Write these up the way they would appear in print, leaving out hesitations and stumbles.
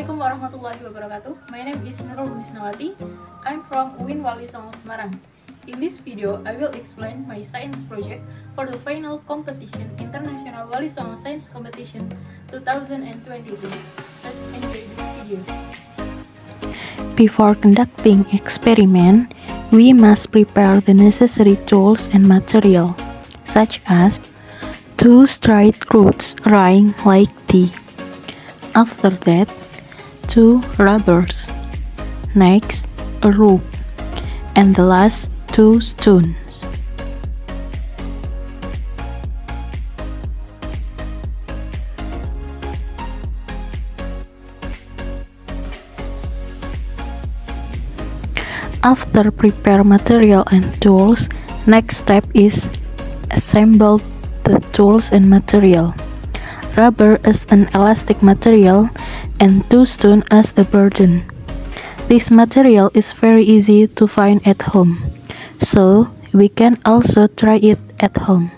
Assalamualaikum warahmatullahi wabarakatuh. My name is Nurul Misnawati. I'm from UIN Wali Songo Semarang. In this video, I will explain my science project for the final competition International Wali Songo Science Competition 2022. Let's enjoy this video. Before conducting experiment, we must prepare the necessary tools and material, such as 2 straight rods running like T. After that, 2 rubbers, next a rope, and the last 2 stones. After prepare material and tools, next step is assemble the tools and material. Rubber as an elastic material and 2 stones as a burden. This material is very easy to find at home, so we can also try it at home.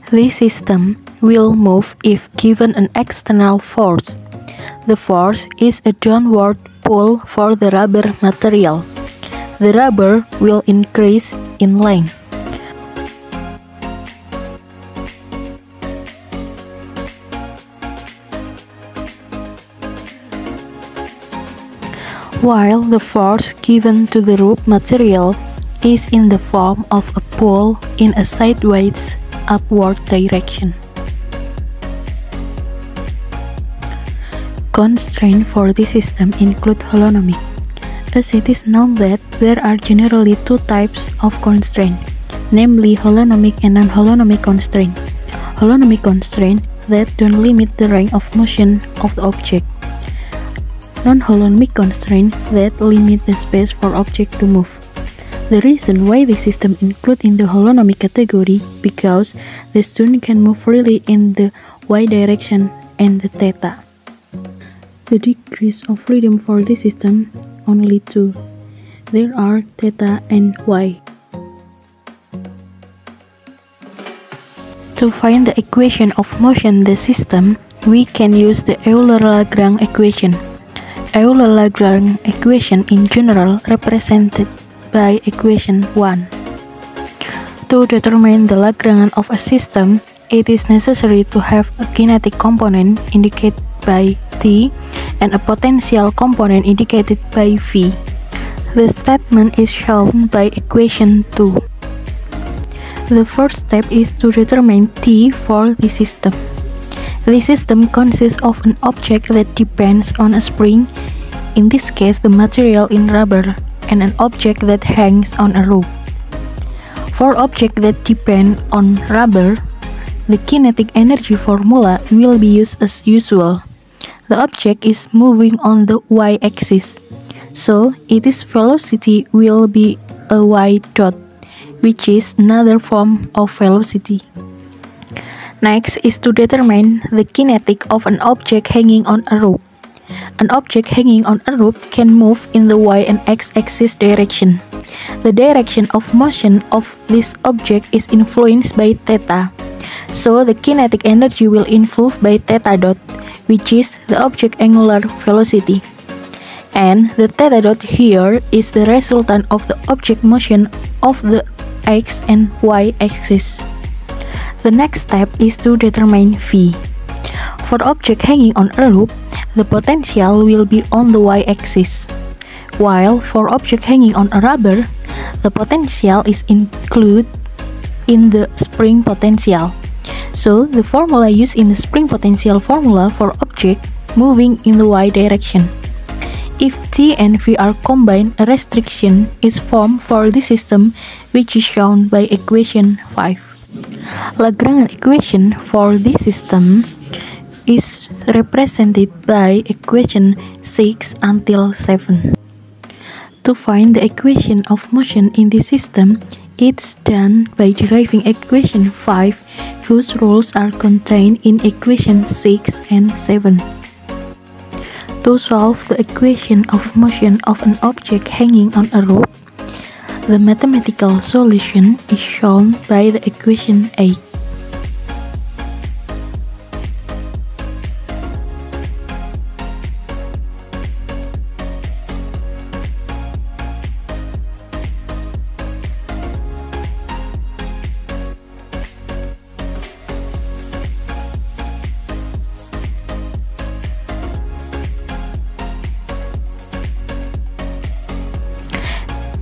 This system will move if given an external force. The force is a downward pull for the rubber material. The rubber will increase in length. While the force given to the rope material is in the form of a pull in a sideways upward direction. Constraints for this system include holonomic, as it is known that there are generally 2 types of constraint, namely holonomic and non-holonomic constraint. Holonomic constraint that don't limit the range of motion of the object. Non-holonomic constraint that limit the space for object to move. The reason why this system included in the holonomic category because the stone can move freely in the y direction and the theta. The degrees of freedom for this system only 2. There are theta and y. To find the equation of motion the system, we can use the Euler-Lagrange equation. Euler-Lagrange equation in general represented by equation 1. To determine the Lagrangian of a system, it is necessary to have a kinetic component indicated by T and a potential component indicated by V. The statement is shown by equation 2. The first step is to determine T for the system. The system consists of an object that depends on a spring, in this case the material in rubber, and an object that hangs on a rope. For objects that depend on rubber, the kinetic energy formula will be used as usual. The object is moving on the y-axis, so its velocity will be a y dot, which is another form of velocity. Next is to determine the kinetic of an object hanging on a rope. An object hanging on a rope can move in the y and x-axis direction. The direction of motion of this object is influenced by theta, so the kinetic energy will influenced by theta dot, which is the object angular velocity. And the theta dot here is the resultant of the object motion of the x and y axis. The next step is to determine V. For object hanging on a rope, the potential will be on the y-axis, while for object hanging on a rubber, the potential is included in the spring potential. So, the formula used in the spring potential formula for object moving in the y direction. If T and V are combined, a restriction is formed for this system, which is shown by equation 5. Lagrange equation for this system is represented by equation 6 until 7. To find the equation of motion in this system, it's done by deriving equation 5, whose rules are contained in equation 6 and 7. To solve the equation of motion of an object hanging on a rope, the mathematical solution is shown by the equation 8.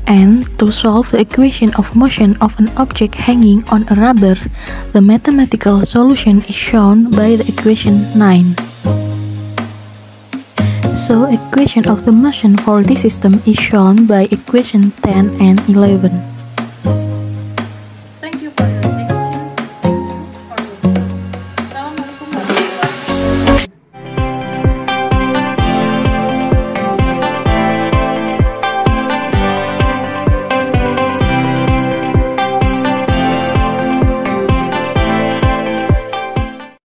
And to solve the equation of motion of an object hanging on a rubber, the mathematical solution is shown by the equation 9. So, equation of the motion for this system is shown by equation 10 and 11.